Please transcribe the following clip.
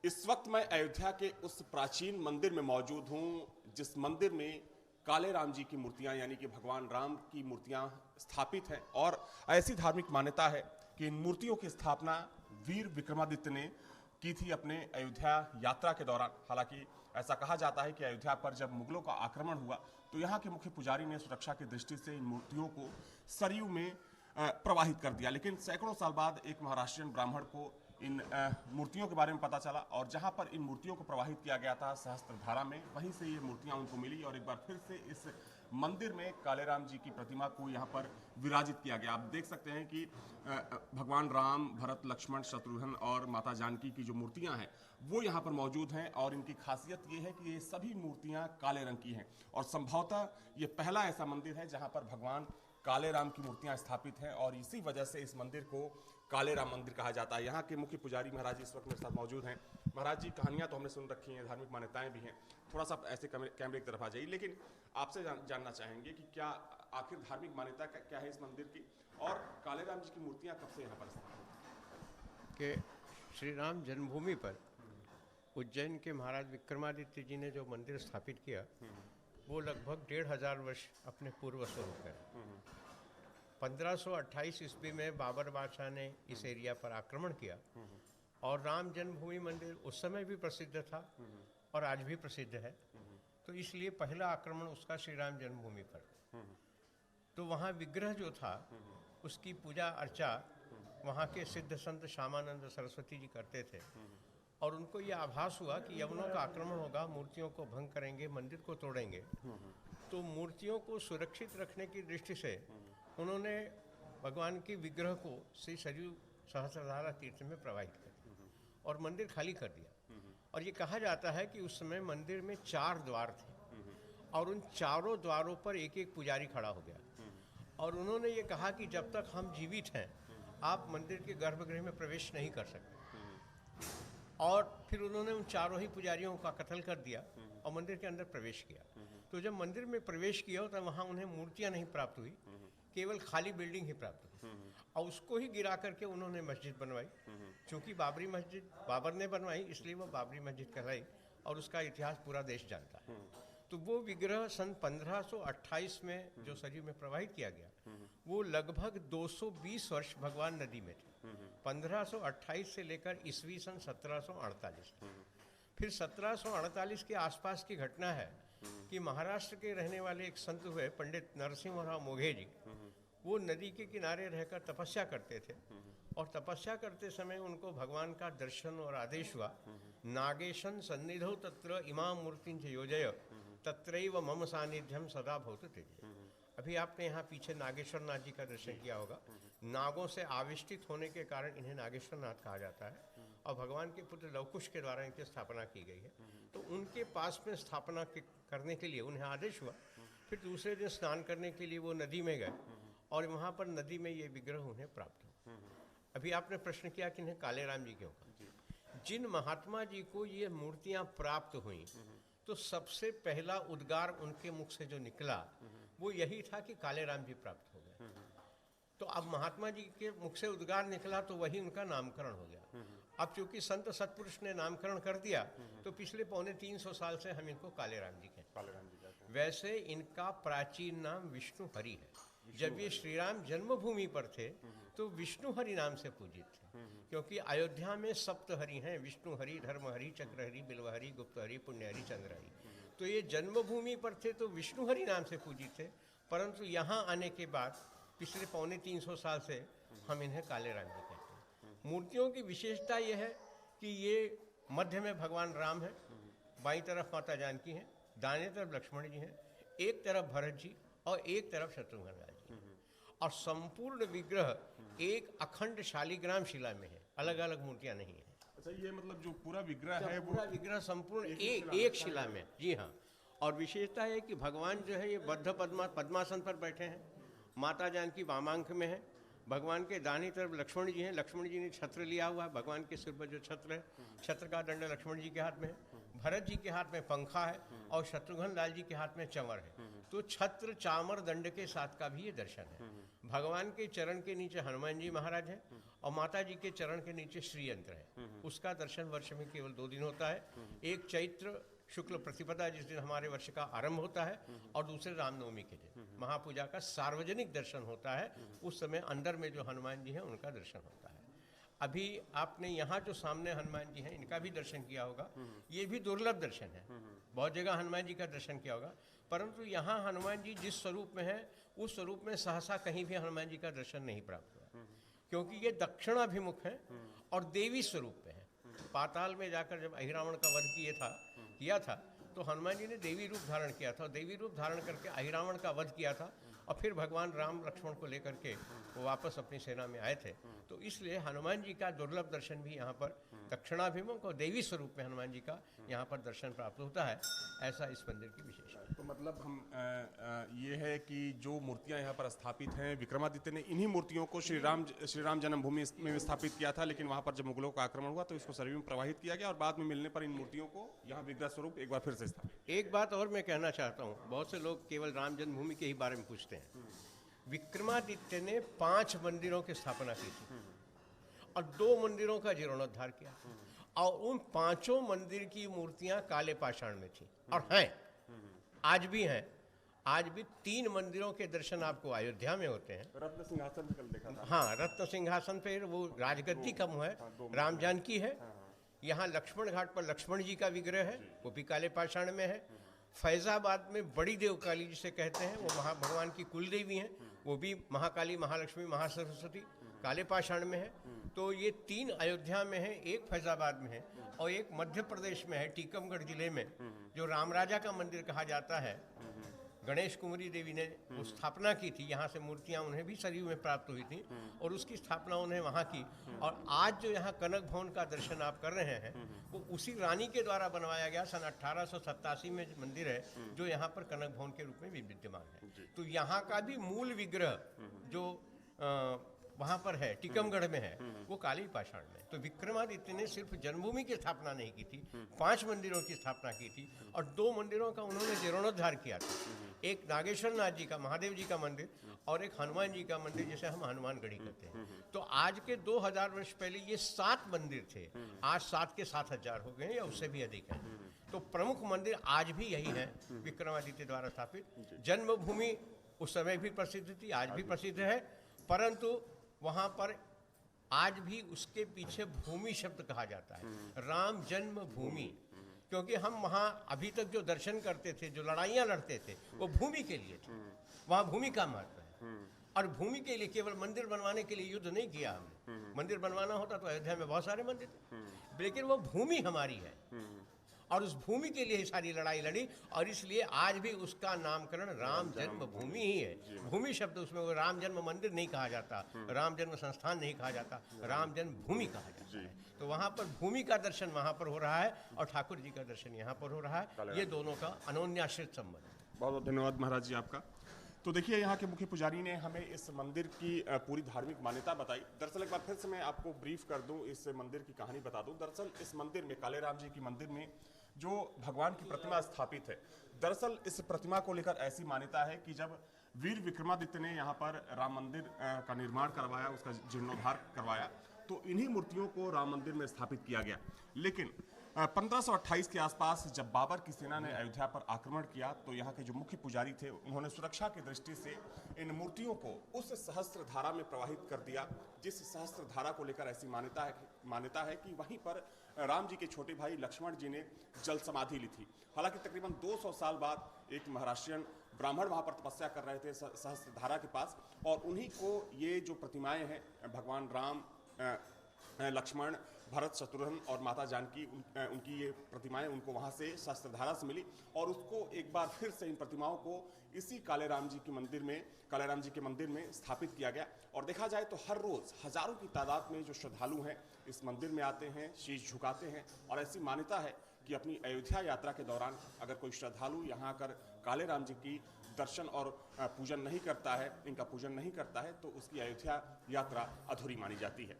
इस वक्त मैं अयोध्या के उस प्राचीन मंदिर में मौजूद हूं जिस मंदिर में काले राम जी की मूर्तियां यानी कि भगवान राम की मूर्तियां स्थापित हैं। और ऐसी धार्मिक मान्यता है कि इन मूर्तियों की स्थापना वीर विक्रमादित्य ने की थी अपने अयोध्या यात्रा के दौरान। हालांकि ऐसा कहा जाता है कि अयोध्या पर जब मुगलों का आक्रमण हुआ तो यहाँ के मुख्य पुजारी ने सुरक्षा की दृष्टि से इन मूर्तियों को सरयू में प्रवाहित कर दिया। लेकिन सैकड़ों साल बाद एक महाराष्ट्रियन ब्राह्मण को इन मूर्तियों के बारे में पता चला और जहां पर इन मूर्तियों को प्रवाहित किया गया था सहस्त्रधारा में, वहीं से ये मूर्तियां उनको मिली और एक बार फिर से इस मंदिर में कालेराम जी की प्रतिमा को यहां पर विराजित किया गया। आप देख सकते हैं कि भगवान राम, भरत, लक्ष्मण, शत्रुघ्न और माता जानकी की जो मूर्तियां हैं वो यहाँ पर मौजूद हैं और इनकी खासियत ये है कि ये सभी मूर्तियां काले रंग की हैं और संभवतः ये पहला ऐसा मंदिर है जहाँ पर भगवान काले राम की मूर्तियां स्थापित हैं और इसी वजह से इस मंदिर को काले राम मंदिर कहा जाता है। यहाँ के मुख्य पुजारी महाराज जी इस वक्त मेरे साथ मौजूद हैं। महाराज जी, कहानियां तो हमने सुन रखी हैं, धार्मिक मान्यताएं भी हैं, थोड़ा सा ऐसे कैमरे की तरफ आ जाइए। लेकिन आपसे जानना चाहेंगे कि क्या आखिर धार्मिक मान्यता क्या है इस मंदिर की और काले राम जी की मूर्तियाँ कब से यहाँ पर स्थापित कि श्री राम जन्मभूमि पर उज्जैन के महाराज विक्रमादित्य जी ने जो मंदिर स्थापित किया वो लगभग 1500 वर्ष अपने पूर्व स्वरूप है। 1528 ईस्वी में बाबर बादशाह ने इस एरिया पर आक्रमण किया और राम जन्मभूमि मंदिर उस समय भी प्रसिद्ध था और आज भी प्रसिद्ध है, तो इसलिए पहला आक्रमण उसका श्री राम जन्मभूमि पर। तो वहाँ विग्रह जो था उसकी पूजा अर्चा वहाँ के सिद्ध संत श्यामानंद सरस्वती जी करते थे और उनको ये आभास हुआ कि यवनों का आक्रमण होगा, मूर्तियों को भंग करेंगे, मंदिर को तोड़ेंगे। तो मूर्तियों को सुरक्षित रखने की दृष्टि से उन्होंने भगवान के विग्रह को श्री सरयू सहस्त्रधारा तीर्थ में प्रवाहित कर दिया और मंदिर खाली कर दिया। और ये कहा जाता है कि उस समय मंदिर में 4 द्वार थे और उन चारों द्वारों पर एक एक पुजारी खड़ा हो गया और उन्होंने ये कहा कि जब तक हम जीवित हैं आप मंदिर के गर्भगृह में प्रवेश नहीं कर सकते। और फिर उन्होंने उन चारों ही पुजारियों का कत्ल कर दिया और मंदिर के अंदर प्रवेश किया। तो जब मंदिर में प्रवेश किया तो वहाँ उन्हें मूर्तियाँ नहीं प्राप्त हुई, केवल खाली बिल्डिंग ही प्राप्त हुई और उसको ही गिरा करके उन्होंने मस्जिद बनवाई। चूँकि बाबरी मस्जिद बाबर ने बनवाई इसलिए वो बाबरी मस्जिद कहलाई और उसका इतिहास पूरा देश जानता है। तो वो विग्रह सन 1528 में जो सरयू में प्रवाहित किया गया वो लगभग 220 वर्ष भगवान नदी में थे। 1528 से लेकर ईस्वी सन 1748। फिर 1748 के आसपास की घटना है कि महाराष्ट्र के रहने वाले एक संत हुए पंडित नरसिंहराव मोघे जी, वो नदी के किनारे रहकर तपस्या करते थे और तपस्या करते समय उनको भगवान का दर्शन और आदेश हुआ, नागेशन सन्निधौ तत्र इमाम मूर्तिंच योजय तत्रैव मम सानिध्यम सदा भवतु तेज। अभी आपने यहाँ पीछे नागेश्वर नाथ जी का दर्शन किया होगा। नागों से आविष्टित होने के कारण इन्हें नागेश्वर नाथ कहा जाता है और भगवान के पुत्र लवकुश के द्वारा इनकी स्थापना की गई है। तो उनके पास में स्थापना करने के लिए उन्हें आदेश हुआ। फिर दूसरे दिन स्नान करने के लिए वो नदी में गए और वहाँ पर नदी में ये विग्रह उन्हें प्राप्त हुआ। अभी आपने प्रश्न किया कि इन्हें काले राम जी क्यों कहा। जिन महात्मा जी को ये मूर्तियाँ प्राप्त हुई तो सबसे पहला उद्गार उनके मुख से जो निकला वो यही था कि काले राम जी प्राप्त हो गए। तो अब महात्मा जी के मुख से उद्गार निकला तो वही उनका नामकरण हो गया। अब चूंकि संत सत्पुरुष ने नामकरण कर दिया तो पिछले 350 साल से हम इनको काले राम जी कहते हैं। वैसे इनका प्राचीन नाम विष्णु हरि है। जब ये श्री राम जन्मभूमि पर थे तो विष्णु हरि नाम से पूजित थे, क्योंकि अयोध्या में सप्त हरि हैं, विष्णु हरि, धर्म हरि, चक्र हरि, बिल्व हरि, गुप्त हरि, पुण्य हरि, चंद्र हरि। तो ये जन्मभूमि पर थे तो विष्णु हरि नाम से पूजित थे, परंतु यहाँ आने के बाद पिछले 350 साल से हम इन्हें काले राम जी कहते हैं। मूर्तियों की विशेषता यह है कि ये मध्य में भगवान राम है, बाईं तरफ माता जानकी हैं, दाहिने तरफ लक्ष्मण जी हैं, एक तरफ भरत जी और एक तरफ शत्रुघ्न जी। और संपूर्ण विग्रह एक अखंड शालिग्राम शिला में है, अलग अलग मूर्तियां नहीं है। अच्छा, ये मतलब जो पूरा विग्रह है पूरा विग्रह संपूर्ण एक शिला में। जी हाँ। और विशेषता है कि भगवान जो है ये बद्ध पद्मासन पर बैठे हैं, माता जानकी वामांक में है, भगवान के दाहिनी तरफ लक्ष्मण जी हैं, लक्ष्मण जी ने छत्र लिया हुआ है, भगवान के सिर पर जो छत्र है, छत्र का दंड लक्ष्मण जी के हाथ में है, भरत जी के हाथ में पंखा है और शत्रुघ्न लाल जी के हाथ में चंवर है। तो छत्र चामर दंड के साथ का भी ये दर्शन है। भगवान के चरण के नीचे हनुमान जी महाराज हैं और माता जी के चरण के नीचे श्री यंत्र है। उसका दर्शन वर्ष में केवल 2 दिन होता है। एक चैत्र शुक्ल प्रतिपदा जिस दिन हमारे वर्ष का आरंभ होता है, और दूसरे रामनवमी के दिन महापूजा का सार्वजनिक दर्शन होता है। उस समय अंदर में जो हनुमान जी हैं उनका दर्शन होता है। अभी आपने यहाँ जो सामने हनुमान जी हैं इनका भी दर्शन किया होगा। ये भी दुर्लभ दर्शन है, बहुत जगह हनुमान जी का दर्शन किया होगा, परंतु यहाँ हनुमान जी जिस स्वरूप में है उस स्वरूप में सहसा कहीं भी हनुमान जी का दर्शन नहीं प्राप्त हुआ, क्योंकि ये दक्षिणाभिमुख है और देवी स्वरूप में है। पाताल में जाकर जब अहिरावण का वध किया था तो हनुमान जी ने देवी रूप धारण किया था, और देवी रूप धारण करके अहिरावण का वध किया था, और फिर भगवान राम लक्ष्मण को लेकर के वो वापस अपनी सेना में आए थे। तो इसलिए हनुमान जी का दुर्लभ दर्शन भी यहाँ पर दक्षिणाभिमुख और देवी स्वरूप में हनुमान जी का यहाँ पर दर्शन प्राप्त होता है। ऐसा इस मंदिर की विशेषता है। तो मतलब हम ये है कि जो मूर्तियां यहाँ पर स्थापित हैं, विक्रमादित्य ने इन्हीं मूर्तियों को श्री राम जन्मभूमि में स्थापित किया था, लेकिन वहाँ पर जब मुगलों का आक्रमण हुआ तो इसको सरयू में प्रवाहित किया गया, और बाद में मिलने पर इन मूर्तियों को यहाँ विग्रह स्वरूप एक बार फिर से स्थापित। एक बात और मैं कहना चाहता हूँ, बहुत से लोग केवल राम जन्मभूमि के ही बारे में पूछते हैं। विक्रमादित्य ने 5 मंदिरों की स्थापना की थी और 2 मंदिरों का जीर्णोद्धार किया, और उन 5 मंदिर की मूर्तियां काले पाषाण में थी और हैं, आज भी हैं। आज भी 3 मंदिरों के दर्शन आपको अयोध्या में होते हैं। रत्न सिंहासन कल देखा था। हाँ, रत्न सिंहासन पे वो राजगद्दी कम है, राम जानकी है। यहाँ लक्ष्मण घाट पर लक्ष्मण जी का विग्रह है, वो भी काले पाषाण में है। फैजाबाद में बड़ी देवकाली जिसे कहते हैं, वो भगवान की कुल देवी हैं, वो भी महाकाली, महालक्ष्मी, महासरस्वती काले पाषाण में है। तो ये 3 अयोध्या में है, एक फैजाबाद में है, और एक मध्य प्रदेश में है टीकमगढ़ जिले में, जो राम राजा का मंदिर कहा जाता है। गणेश कुमारी देवी ने वो स्थापना की थी, यहाँ से मूर्तियाँ उन्हें भी सरयू में प्राप्त हुई थी, और उसकी स्थापना उन्हें वहाँ की। और आज जो यहाँ कनक भवन का दर्शन आप कर रहे हैं, वो उसी रानी के द्वारा बनवाया गया सन 1887 में मंदिर है, जो यहाँ पर कनक भवन के रूप में भी विद्यमान है। तो यहाँ का भी मूल विग्रह जो वहाँ पर है, टीकमगढ़ में है, वो काली पाषाण में। तो विक्रमादित्य ने सिर्फ जन्मभूमि की स्थापना नहीं की थी, 5 मंदिरों की स्थापना की थी, और 2 मंदिरों का उन्होंने जीर्णोद्धार किया था। एक नागेश्वर नाथ जी का, महादेव जी का मंदिर, और एक हनुमान जी का मंदिर, जिसे हम हनुमानगढ़ी कहते हैं। तो आज के 2000 वर्ष पहले ये 7 मंदिर थे, आज 7 के 7000 हो गए या उससे भी अधिक हैं। तो प्रमुख मंदिर आज भी यही है, विक्रमादित्य द्वारा स्थापित। जन्मभूमि उस समय भी प्रसिद्ध थी, आज भी प्रसिद्ध है, परंतु वहाँ पर आज भी उसके पीछे भूमि शब्द कहा जाता है, राम जन्मभूमि। क्योंकि हम वहाँ अभी तक जो दर्शन करते थे, जो लड़ाइयाँ लड़ते थे, वो भूमि के लिए थे। वहाँ भूमि का महत्व है, और भूमि के लिए केवल मंदिर बनवाने के लिए युद्ध नहीं किया हमने। मंदिर बनवाना होता तो अयोध्या में बहुत सारे मंदिर थे, लेकिन वो भूमि हमारी है, और उस भूमि के लिए सारी लड़ाई लड़ी, और इसलिए आज भी उसका नामकरण राम जन्मभूमि ही है। भूमि शब्द उसमें वो राम जन्म मंदिर नहीं कहा जाता, राम जन्म संस्थान नहीं कहा जाता, राम जन्मभूमि कहा जाता है। तो वहाँ पर भूमि का दर्शन वहाँ पर हो रहा है, और ठाकुर जी का दर्शन यहाँ पर हो रहा है। ये दोनों का अनोन्याश्रित संबंध है। बहुत बहुत धन्यवाद महाराज जी आपका। तो देखिए, यहाँ के मुख्य पुजारी ने हमें इस मंदिर की पूरी धार्मिक मान्यता बताई। दरअसल एक बार फिर से मैं आपको ब्रीफ कर दूं, इस मंदिर की कहानी बता दूं। दरअसल इस मंदिर में, काले राम जी की मंदिर में जो भगवान की प्रतिमा स्थापित है, दरअसल इस प्रतिमा को लेकर ऐसी मान्यता है कि जब वीर विक्रमादित्य ने यहाँ पर राम मंदिर का निर्माण करवाया, उसका जीर्णोद्धार करवाया, तो इन्हीं मूर्तियों को राम मंदिर में स्थापित किया गया। लेकिन 1528 के आसपास जब बाबर की सेना ने अयोध्या पर आक्रमण किया, तो यहाँ के जो मुख्य पुजारी थे, उन्होंने सुरक्षा की दृष्टि से इन मूर्तियों को उस सहस्त्र धारा में प्रवाहित कर दिया, जिस सहस्त्र धारा को लेकर ऐसी मान्यता है कि वहीं पर राम जी के छोटे भाई लक्ष्मण जी ने जल समाधि ली थी। हालांकि तकरीबन 200 साल बाद एक महाराष्ट्रियन ब्राह्मण वहाँ पर तपस्या कर रहे थे सहस्त्र धारा के पास, और उन्हीं को ये जो प्रतिमाएं हैं, भगवान राम, लक्ष्मण, भरत, शत्रुघ्न और माता जानकी, उनकी ये प्रतिमाएं उनको वहाँ से सहस्त्रधारा से मिली, और उसको एक बार फिर से इन प्रतिमाओं को इसी काले राम जी के मंदिर में स्थापित किया गया। और देखा जाए तो हर रोज़ हजारों की तादाद में जो श्रद्धालु हैं इस मंदिर में आते हैं, शीश झुकाते हैं, और ऐसी मान्यता है कि अपनी अयोध्या यात्रा के दौरान अगर कोई श्रद्धालु यहाँ आकर काले राम जी की दर्शन और पूजन नहीं करता है, इनका पूजन नहीं करता है, तो उसकी अयोध्या यात्रा अधूरी मानी जाती है।